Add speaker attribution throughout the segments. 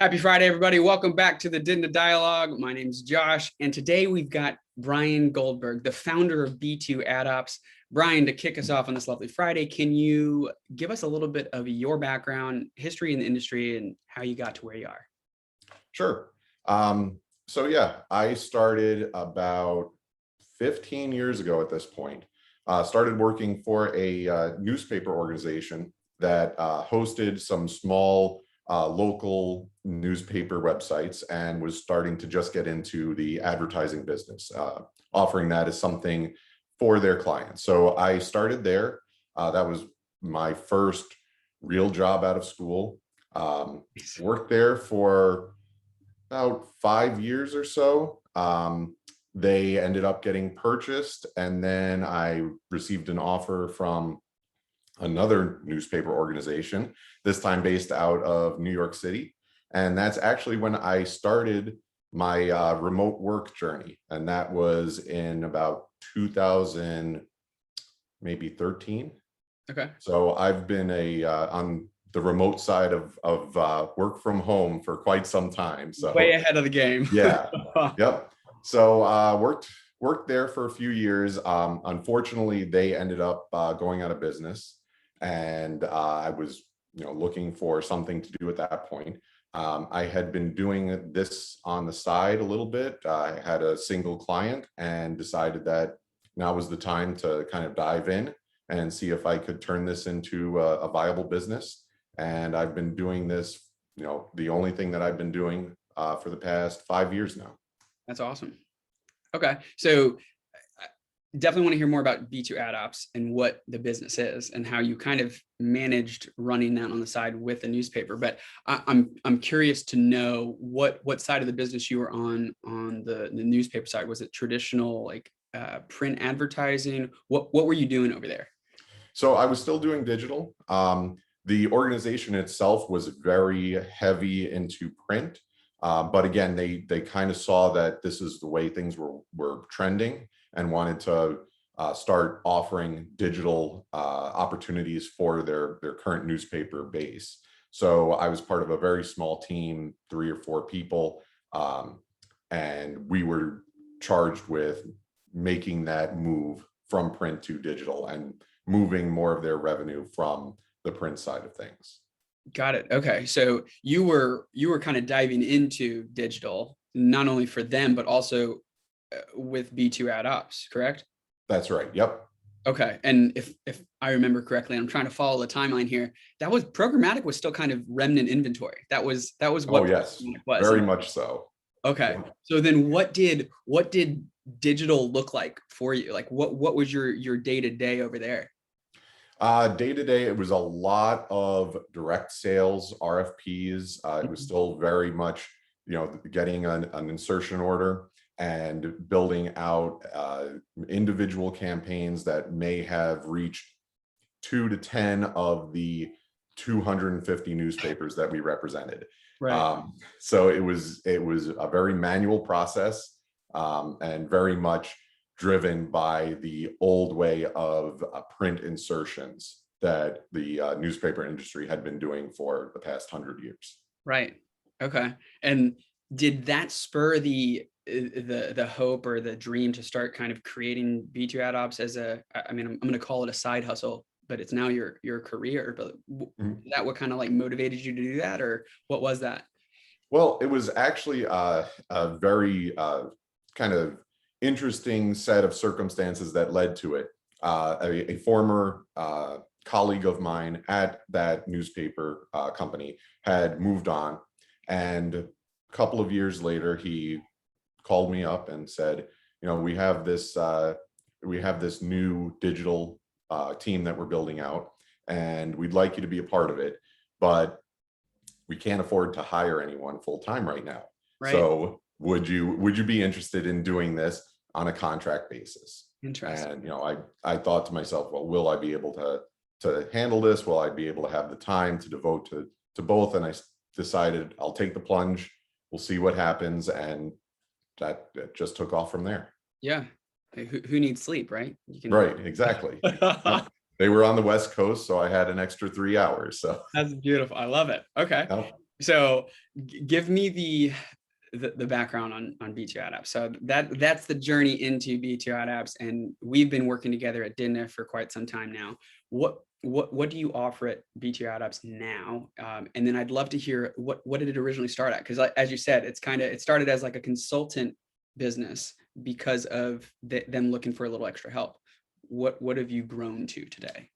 Speaker 1: Happy Friday, everybody. Welcome back to the diDNA Dialogue. My name is Josh, and today we've got Bryan Goldberg, the founder of B2 AdOps. Bryan, to kick us off on this lovely Friday, can you give us a little bit of your background, history in the industry, and how you got to where you are?
Speaker 2: Sure. I started about 15 years ago at this point. Started working for a newspaper organization that hosted some small local newspaper websites and was starting to just get into the advertising business, offering that as something for their clients. So I started there. That was my first real job out of school. Worked there for about 5 years or so. They ended up getting purchased, and then I received an offer from another newspaper organization, this time based out of New York City. And that's actually when I started my remote work journey. And that was in about 2013.
Speaker 1: Okay.
Speaker 2: So I've been on the remote side of work from home for quite some time. So
Speaker 1: way ahead of the game.
Speaker 2: Yeah. Yep. So worked there for a few years. Unfortunately, they ended up going out of business, and I was looking for something to do at that point. I had been doing this on the side a little bit. I had a single client and decided that now was the time to kind of dive in and see if I could turn this into a viable business. And I've been doing this, the only thing that I've been doing for the past 5 years now.
Speaker 1: That's awesome. Okay. So definitely want to hear more about B2 AdOps and what the business is and how you kind of managed running that on the side with the newspaper. But I'm curious to know what side of the business you were on the newspaper side. Was it traditional like print advertising? What were you doing over there?
Speaker 2: So I was still doing digital. The organization itself was very heavy into print. But again, they kind of saw that this is the way things were trending and wanted to start offering digital opportunities for their current newspaper base. So I was part of a very small team, 3 or 4 people, and we were charged with making that move from print to digital and moving more of their revenue from the print side of things.
Speaker 1: Got it. Okay. So you were kind of diving into digital, not only for them, but also with B2 AdOps, correct?
Speaker 2: That's right. Yep.
Speaker 1: Okay. And if I remember correctly, I'm trying to follow the timeline here. That was programmatic was still kind of remnant inventory. That was what
Speaker 2: Oh, yes,
Speaker 1: was.
Speaker 2: very much so.
Speaker 1: Okay.
Speaker 2: Yeah.
Speaker 1: So then what did digital look like for you? Like what was your day-to-day over there?
Speaker 2: Day to day, it was a lot of direct sales, RFPs. It was still very much, getting an insertion order and building out individual campaigns that may have reached 2 to 10 of the 250 newspapers that we represented.
Speaker 1: Right.
Speaker 2: So it was a very manual process, and very much driven by the old way of print insertions that the newspaper industry had been doing for the past 100 years.
Speaker 1: Right. Okay. And did that spur the hope or the dream to start kind of creating B2 AdOps as I'm going to call it a side hustle, but it's now your career. But is that what kind of like motivated you to do that, or what was that?
Speaker 2: Well, it was actually a very kind of interesting set of circumstances that led to it. A former colleague of mine at that newspaper company had moved on, and a couple of years later, he called me up and said, we have this new digital team that we're building out, and we'd like you to be a part of it, but we can't afford to hire anyone full time right now. Right. So would you be interested in doing this on a contract basis?
Speaker 1: Interesting.
Speaker 2: And I thought to myself, well, will I be able to handle this? Will I be able to have the time to devote to both? And I decided I'll take the plunge. We'll see what happens, and that just took off from there.
Speaker 1: Yeah. Who needs sleep, right?
Speaker 2: Right. Exactly. Yep. They were on the West Coast, so I had an extra 3 hours. So
Speaker 1: that's beautiful. I love it. Okay.
Speaker 2: Yep.
Speaker 1: So give me the background on B2 AdOps. So that's the journey into B2 AdOps, and we've been working together at diDNA for quite some time now. What do you offer at B2 AdOps now? And then I'd love to hear what did it originally start at? Because as you said, it started as like a consultant business because of them looking for a little extra help. What have you grown to today?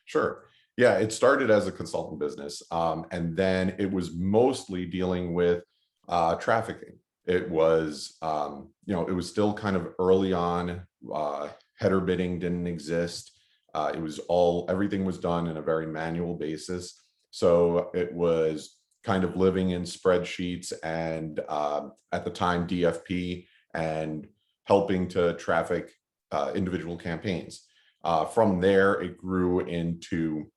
Speaker 2: Sure. Yeah, it started as a consultant business, and then it was mostly dealing with trafficking. It was, it was still kind of early on. Header bidding didn't exist. Everything was done in a very manual basis. So it was kind of living in spreadsheets and at the time DFP, and helping to traffic individual campaigns. From there, it grew into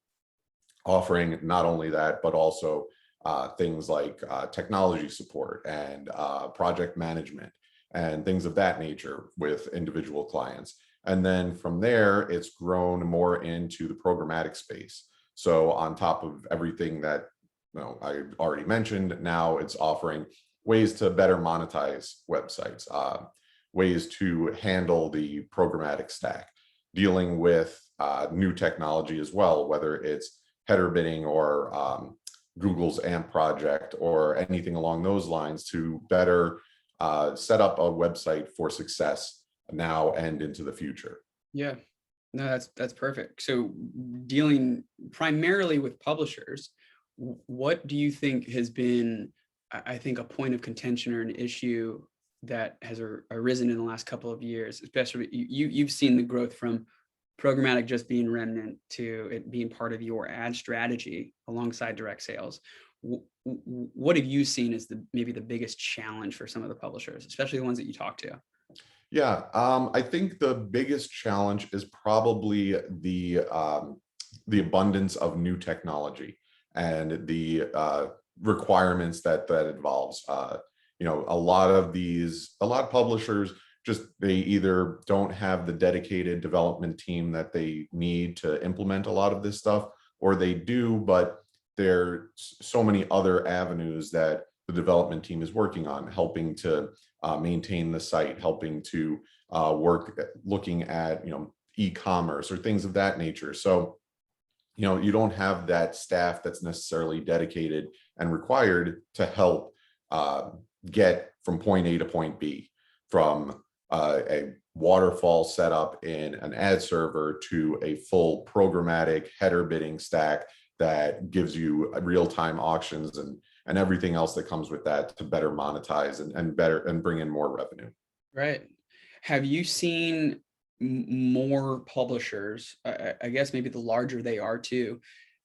Speaker 2: offering not only that, but also things like technology support and project management and things of that nature with individual clients. And then from there, it's grown more into the programmatic space. So on top of everything that I already mentioned, now it's offering ways to better monetize websites, ways to handle the programmatic stack, dealing with new technology as well, whether it's header bidding or Google's AMP project or anything along those lines, to better set up a website for success now and into the future.
Speaker 1: Yeah, no, that's perfect. So dealing primarily with publishers, what do you think has been, I think, a point of contention or an issue that has arisen in the last couple of years? Especially you've seen the growth from programmatic just being remnant to it being part of your ad strategy alongside direct sales. What have you seen as maybe the biggest challenge for some of the publishers, especially the ones that you talk to?
Speaker 2: Yeah, I think the biggest challenge is probably the abundance of new technology and the requirements that involves. A lot of publishers they either don't have the dedicated development team that they need to implement a lot of this stuff, or they do, but there's so many other avenues that the development team is working on, helping to maintain the site, helping to looking at e-commerce or things of that nature. So you don't have that staff that's necessarily dedicated and required to help get from point A to point B, from a waterfall setup in an ad server to a full programmatic header bidding stack that gives you real-time auctions and everything else that comes with that to better monetize and bring in more revenue.
Speaker 1: Right. Have you seen more publishers, I guess maybe the larger they are too,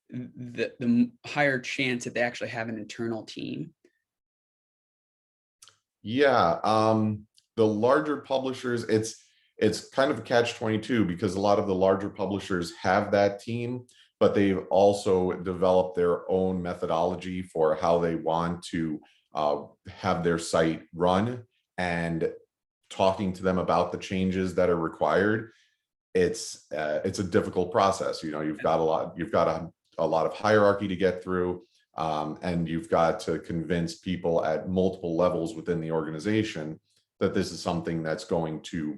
Speaker 1: the higher chance that they actually have an internal team?
Speaker 2: Yeah, the larger publishers, it's kind of a catch-22, because a lot of the larger publishers have that team, but they've also developed their own methodology for how they want to have their site run. And talking to them about the changes that are required, it's a difficult process. You've got a lot of hierarchy to get through, and you've got to convince people at multiple levels within the organization that this is something that's going to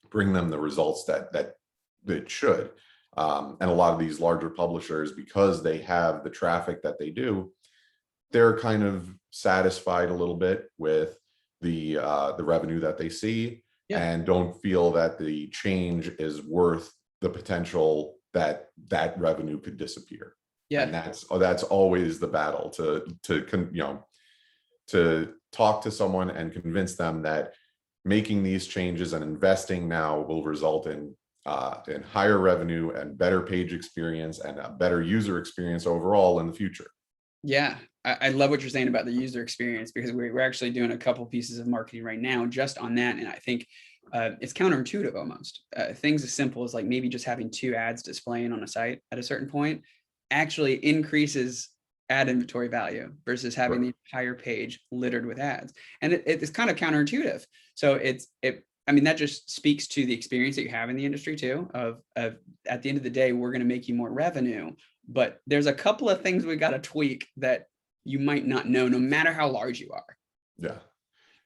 Speaker 2: bring them the results that it should. And a lot of these larger publishers, because they have the traffic that they do, they're kind of satisfied a little bit with the revenue that they see,
Speaker 1: Yeah.
Speaker 2: and don't feel that the change is worth the potential that revenue could disappear.
Speaker 1: Yeah.
Speaker 2: And that's always the battle, to talk to someone and convince them that making these changes and investing now will result in higher revenue and better page experience and a better user experience overall in the future.
Speaker 1: Yeah, I love what you're saying about the user experience, because we're actually doing a couple pieces of marketing right now just on that. And I think it's counterintuitive almost. Things as simple as like maybe just having 2 ads displaying on a site at a certain point actually increases ad inventory value versus having the entire page littered with ads. And it's kind of counterintuitive. So I mean, that just speaks to the experience that you have in the industry too, of at the end of the day, we're going to make you more revenue, but there's a couple of things we got to tweak that you might not know, no matter how large you are.
Speaker 2: Yeah.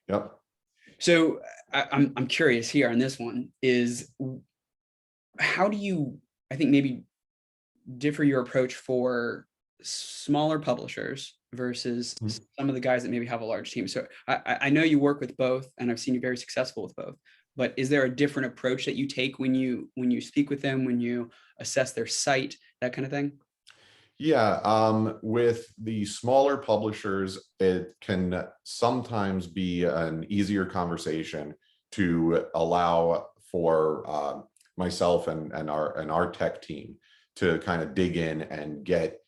Speaker 2: Yep.
Speaker 1: So I'm curious here on this one is, how do you, I think, maybe differ your approach for smaller publishers versus
Speaker 2: Mhm.
Speaker 1: some of the guys that maybe have a large team? So I know you work with both, and I've seen you very successful with both, but is there a different approach that you take when you speak with them, when you assess their site, that kind of thing?
Speaker 2: Yeah, with the smaller publishers, it can sometimes be an easier conversation to allow for myself and our tech team to kind of dig in and get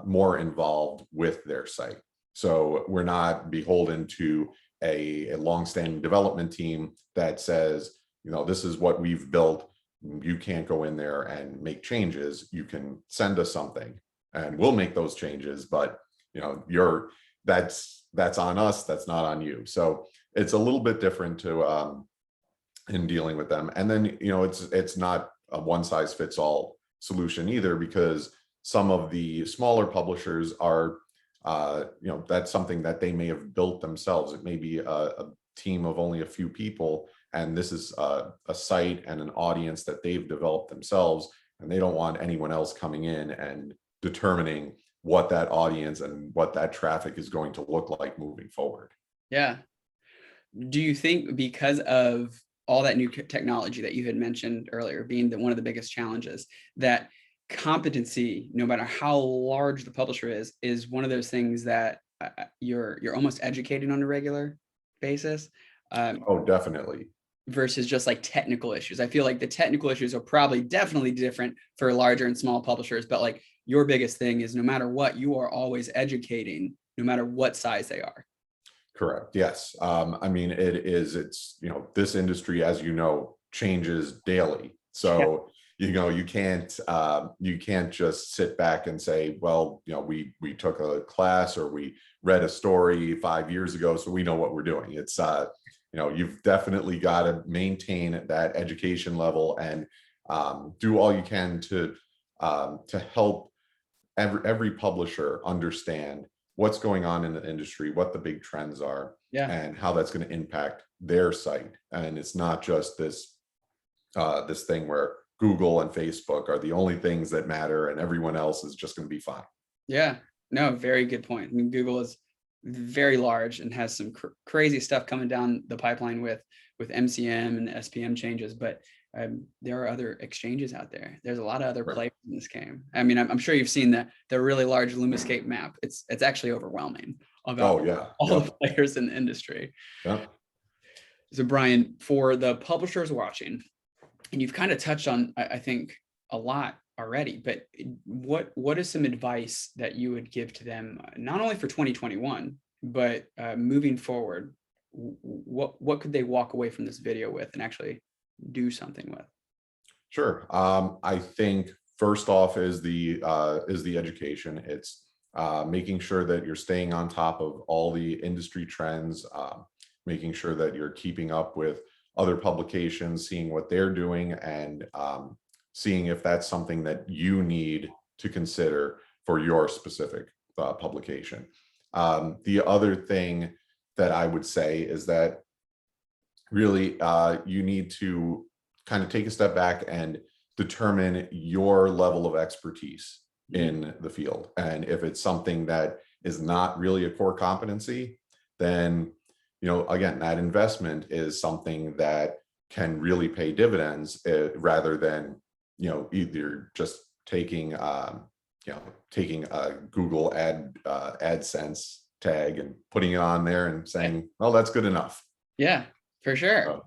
Speaker 2: more involved with their site. So we're not beholden to a longstanding development team that says, you know, this is what we've built. You can't go in there and make changes. You can send us something and we'll make those changes, but you know, that's on us, that's not on you. So it's a little bit different to in dealing with them. And then, you know, it's not a one size fits all solution either, because some of the smaller publishers are you know, that's something that they may have built themselves. It may be a team of only a few people, and this is a site and an audience that they've developed themselves, and they don't want anyone else coming in and determining what that audience and what that traffic is going to look like moving forward.
Speaker 1: Yeah. Do you think, because of all that new technology that you had mentioned earlier being one of the biggest challenges, that competency, no matter how large the publisher is one of those things that you're almost educated on a regular basis,
Speaker 2: Oh, definitely.
Speaker 1: versus just like technical issues? I feel like the technical issues are probably definitely different for larger and small publishers, but like your biggest thing is, no matter what, you are always educating, no matter what size they are.
Speaker 2: Correct. Yes. I mean, it's, you know, this industry, as you know, changes daily.
Speaker 1: Yeah.
Speaker 2: So, you know, you can't just sit back and say, well, you know, we took a class or we read a story 5 years ago, so we know what we're doing. It's, you know, you've definitely got to maintain that education level and do all you can to help every publisher understand what's going on in the industry, what the big trends are,
Speaker 1: Yeah.
Speaker 2: and how that's going to impact their site. And it's not just this thing where Google and Facebook are the only things that matter and everyone else is just going to be fine.
Speaker 1: Yeah. No, very good point. I mean, Google is very large and has some crazy stuff coming down the pipeline with MCM and SPM changes, but there are other exchanges out there. There's a lot of other
Speaker 2: Right.
Speaker 1: players in this game. I mean, I'm sure you've seen the really large Lumascape map. It's actually overwhelming about
Speaker 2: Oh yeah.
Speaker 1: all the
Speaker 2: Yep.
Speaker 1: players in the industry.
Speaker 2: Yep.
Speaker 1: So Bryan, for the publishers watching, and you've kind of touched on, I think, a lot already, but what is some advice that you would give to them, not only for 2021, but moving forward? What could they walk away from this video with and actually do something with?
Speaker 2: Sure. I think first off is the education. It's making sure that you're staying on top of all the industry trends, making sure that you're keeping up with other publications, seeing what they're doing, and seeing if that's something that you need to consider for your specific publication. The other thing that I would say is that really you need to kind of take a step back and determine your level of expertise in the field. And if it's something that is not really a core competency, then, you know, again, that investment is something that can really pay dividends rather than, you know, either just taking, you know, taking a Google AdSense tag and putting it on there and saying, well, that's good enough.
Speaker 1: Yeah, for sure.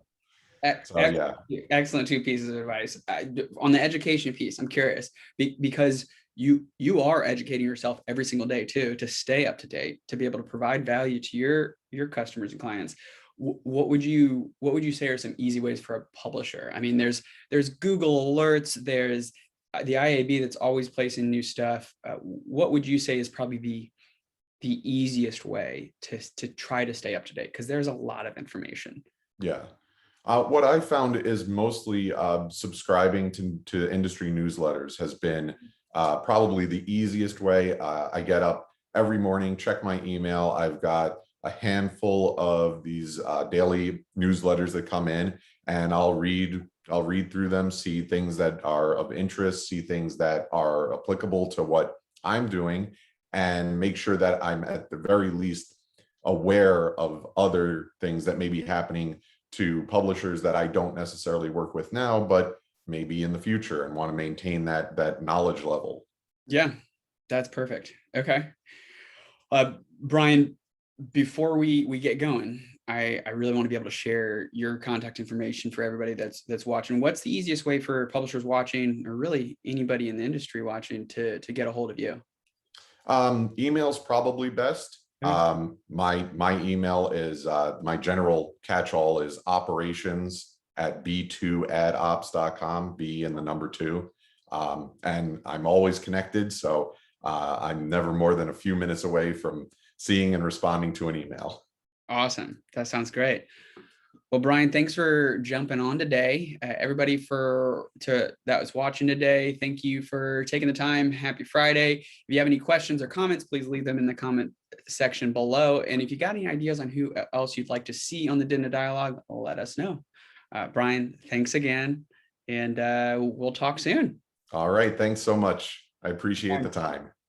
Speaker 2: So yeah.
Speaker 1: Excellent two pieces of advice. On the education piece, I'm curious because you are educating yourself every single day too, to stay up to date, to be able to provide value to your customers and clients. What would you say are some easy ways for a publisher? I mean, there's Google alerts, there's the IAB that's always placing new stuff. What would you say is probably the easiest way to try to stay up to date? Because there's a lot of information.
Speaker 2: Yeah. What I found is mostly subscribing to industry newsletters has been probably the easiest way. I get up every morning, check my email. I've got a handful of these daily newsletters that come in, and I'll read through them, see things that are of interest, see things that are applicable to what I'm doing, and make sure that I'm at the very least aware of other things that may be happening to publishers that I don't necessarily work with now, but maybe in the future, and want to maintain that knowledge level.
Speaker 1: Yeah, that's perfect. Okay. Bryan, before we get going, I really want to be able to share your contact information for everybody that's watching. What's the easiest way for publishers watching, or really anybody in the industry watching, to get a hold of you?
Speaker 2: Email's probably best.
Speaker 1: Okay.
Speaker 2: My email is my general catch-all is operations at B2 AdOps.com, B and the number 2. And I'm always connected, so I'm never more than a few minutes away from seeing and responding to an email.
Speaker 1: Awesome. That sounds great. Well, Bryan, thanks for jumping on today. Everybody that was watching today, thank you for taking the time. Happy Friday. If you have any questions or comments, please leave them in the comment section below. And if you got any ideas on who else you'd like to see on the diDNA Dialogue, let us know. Bryan, thanks again, and we'll talk soon.
Speaker 2: All right. Thanks so much. I appreciate the time.